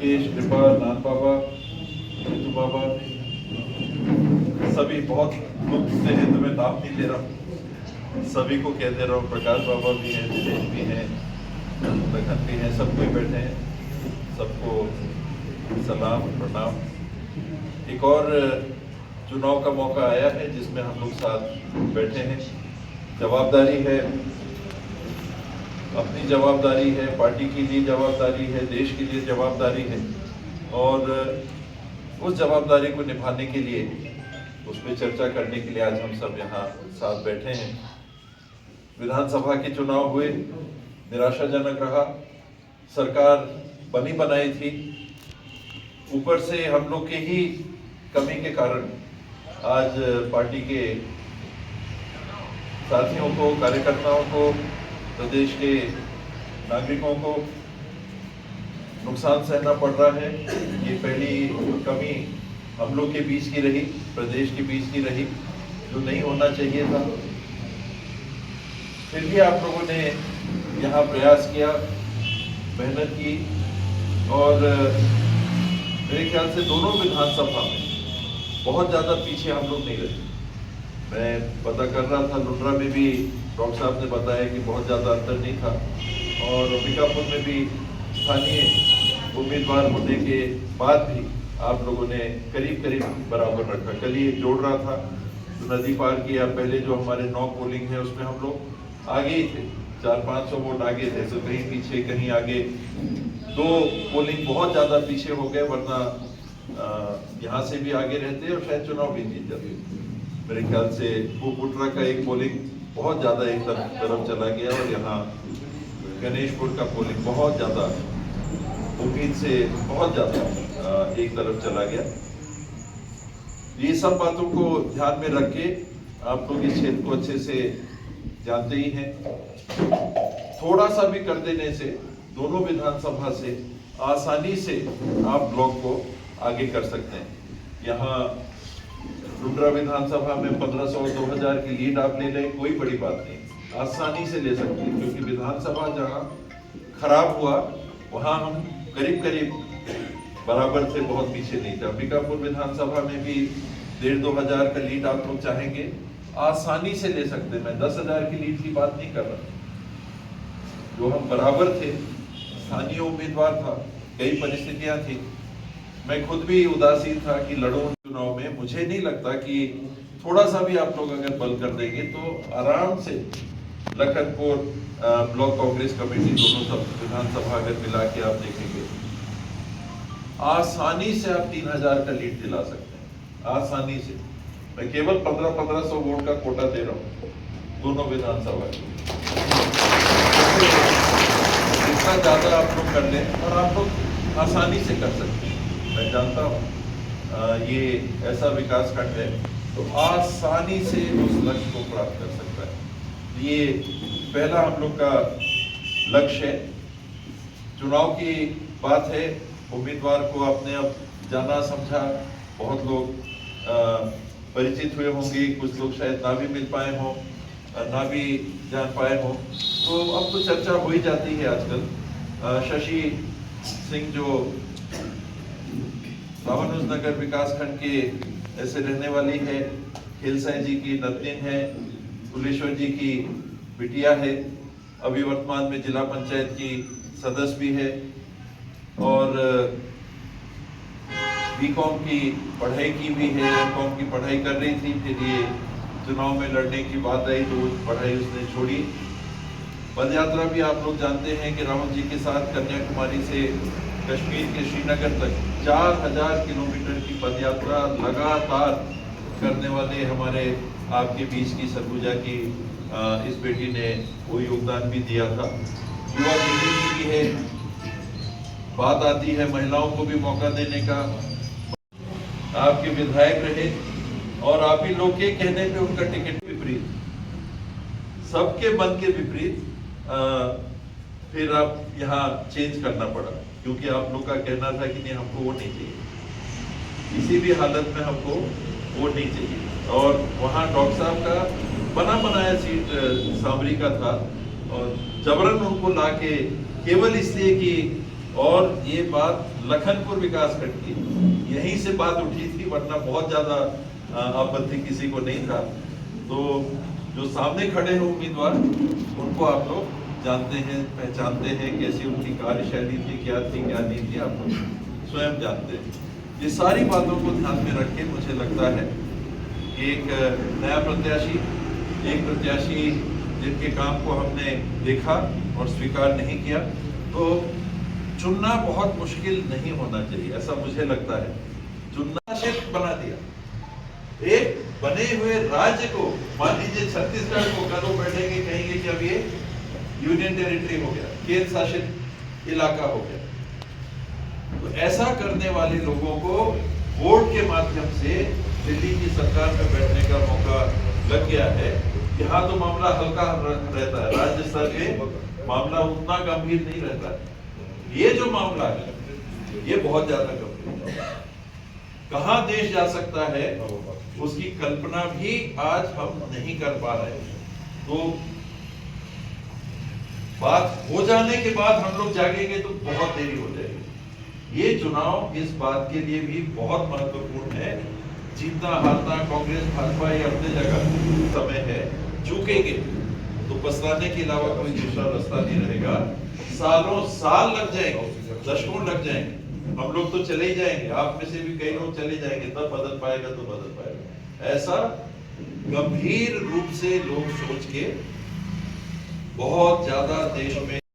मुकेश, कृपा, नाथ बाबा, ऋतु बाबा, सभी बहुत दुख से हैं, तो मैं नाम नहीं ले रहा हूँ, सभी को कह दे रहा हूँ। प्रकाश बाबा भी हैं, दिनेश भी हैं, लखन भी हैं, सब कोई बैठे हैं, सबको सलाम प्रणाम। एक और चुनाव का मौका आया है जिसमें हम लोग साथ बैठे हैं। जवाबदारी है, अपनी जवाबदारी है, पार्टी के लिए जवाबदारी है, देश के लिए जवाबदारी है, और उस जवाबदारी को निभाने के लिए, उस पर चर्चा करने के लिए आज हम सब यहाँ साथ बैठे हैं। विधानसभा के चुनाव हुए, निराशाजनक रहा। सरकार बनी बनाई थी, ऊपर से हम लोग के ही कमी के कारण आज पार्टी के साथियों को, कार्यकर्ताओं को, प्रदेश के नागरिकों को नुकसान सहना पड़ रहा है। ये पहली कमी हम लोग के बीच की रही, प्रदेश के बीच की रही, जो नहीं होना चाहिए था। फिर भी आप लोगों ने यहाँ प्रयास किया, मेहनत की, और मेरे ख्याल से दोनों विधानसभा में बहुत ज़्यादा पीछे हम लोग नहीं रहे। मैं पता कर रहा था, लुंड्रा में भी डॉक्टर साहब ने बताया कि बहुत ज़्यादा अंतर नहीं था, और अंबिकापुर में भी स्थानीय उम्मीदवार होने के बाद भी आप लोगों ने करीब करीब बराबर रखा। कल ही जोड़ रहा था, तो नदी पार किया, पहले जो हमारे 9 पोलिंग है उसमें हम लोग आगे ही थे, 400-500 वोट आगे थे, तो कहीं पीछे कहीं आगे। 2 पोलिंग बहुत ज़्यादा पीछे हो गए, वरना यहाँ से भी आगे रहते और शायद चुनाव भी जीत जाते। मेरे ख्याल से पुटरा का एक पोलिंग बहुत ज़्यादा एक तरफ चला गया, और यहाँ गणेशपुर का पोलिंग बहुत ज़्यादा उम्मीद से बहुत ज़्यादा एक तरफ चला गया। ये सब बातों को ध्यान में रख के, आप लोग इस क्षेत्र को अच्छे से जानते ही हैं, थोड़ा सा भी कर देने से दोनों विधानसभा से आसानी से आप ब्लॉक को आगे कर सकते हैं। यहाँ लुंड्रा विधानसभा में 1500-2000 की लीड आप ले लें, कोई बड़ी बात नहीं, आसानी से ले सकते हैं, क्योंकि विधानसभा जहाँ खराब हुआ वहाँ हम करीब करीब बराबर थे, बहुत पीछे नहीं थे। अंबिकापुर विधानसभा में भी 1500-2000 का लीड आप लोग चाहेंगे, आसानी से ले सकते हैं। मैं 10,000 की लीड की बात नहीं कर रहा, जो हम बराबर थे, स्थानीय उम्मीदवार था, कई परिस्थितियां थी। मैं खुद भी उदासीन था कि लड़ूं चुनाव में। मुझे नहीं लगता कि थोड़ा सा भी आप लोग अगर बल कर देंगे तो आराम से लखनपुर ब्लॉक कांग्रेस कमेटी, दोनों सब विधानसभा अगर मिला के आप देखेंगे, आसानी से आप 3000 का लीड दिला सकते हैं, आसानी से। मैं केवल 1500 वोट का कोटा दे रहा हूँ दोनों विधानसभा। जितना ज्यादा आप लोग कर लें, और आप लोग आसानी से कर सकते हैं। मैं जानता हूँ ये ऐसा विकास खंड है, तो आसानी से उस लक्ष्य को प्राप्त कर सकता है। ये पहला हम लोग का लक्ष्य है। चुनाव की बात है, उम्मीदवार को आपने अब जाना समझा, बहुत लोग परिचित हुए होंगे, कुछ लोग शायद ना भी मिल पाए हों, ना भी जान पाए हों, तो अब तो चर्चा हो ही जाती है आजकल। शशि सिंह जो रामानुजनगर विकास खंड के ऐसे रहने वाली है, खेलसाई जी की नतनीन है, फुलेश्वर जी की बिटिया है, अभी वर्तमान में जिला पंचायत की सदस्य भी है, और बीकॉम की पढ़ाई की भी है, एमकॉम की पढ़ाई कर रही थी, फिर ये चुनाव में लड़ने की बात आई तो पढ़ाई उसने छोड़ी। पद यात्रा भी आप लोग जानते हैं कि राहुल जी के साथ कन्याकुमारी से कश्मीर के श्रीनगर तक 4000 किलोमीटर की पद यात्रा लगातार करने वाले हमारे आपके बीच की सरगुजा की इस बेटी ने वो योगदान भी दिया था। युवा पीढ़ी की भी है, बात आती है महिलाओं को भी मौका देने का। आपके विधायक रहे, और आप ही लोग के कहने पे उनका टिकट विपरीत, सबके मन के विपरीत फिर आप यहाँ चेंज करना पड़ा, क्योंकि आप लोग का कहना था कि नहीं, हमको वो नहीं चाहिए, किसी भी हालत में हमको वो नहीं चाहिए। और वहाँ डॉक्टर साहब का बना बनाया सीट सांवरी का था, और जबरन उनको लाके केवल इसलिए कि और ये बात लखनपुर विकास खंड की, यहीं से बात उठी थी, वरना बहुत ज्यादा आपत्ति किसी को नहीं था। तो जो सामने खड़े हैं उम्मीदवार, उनको आप लोग जानते हैं, पहचानते हैं, कैसी उनकी कार्यशैली थी, क्या थी क्या नहीं थी, आप लोग स्वयं जानते हैं। ये सारी बातों को ध्यान में रख के मुझे लगता है एक नया प्रत्याशी, एक प्रत्याशी जिनके काम को हमने देखा और स्वीकार नहीं किया, तो चुनना बहुत मुश्किल नहीं होना चाहिए, ऐसा मुझे लगता है। चुनना सिर्फ बना दिया एक बने हुए राज्य को, मान लीजिए छत्तीसगढ़ को, कल वो बैठेंगे कहेंगे कि अब ये यूनियन टेरिटरी हो गया, केंद्र शासित इलाका हो गया। तो ऐसा करने वाले लोगों को वोट के माध्यम से दिल्ली की सरकार में बैठने का मौका लग गया है। यहाँ तो मामला हल्का रहता है, राज्य स्तर पे मामला उतना गंभीर नहीं रहता है। ये जो मामला है ये बहुत ज्यादा गंभीर है। कहाँ देश जा सकता है उसकी कल्पना भी आज हम नहीं कर पा रहे हैं। तो बात हो जाने के बाद हम लोग जागेंगे तो बहुत देरी हो जाएगी। ये चुनाव इस बात के लिए भी बहुत महत्वपूर्ण है। जीतना हारना कांग्रेस भाजपा ये अपने जगह समय है, चूकेंगे तो पछताने के अलावा कोई दूसरा रास्ता नहीं रहेगा। सालों साल लग जाएंगे, दशकों लग जाएंगे, हम लोग तो चले ही जाएंगे, आप में से भी कई लोग चले जाएंगे, तब बदल पाएगा तो बदल पाएगा। ऐसा गंभीर रूप से लोग सोच के बहुत ज्यादा देश में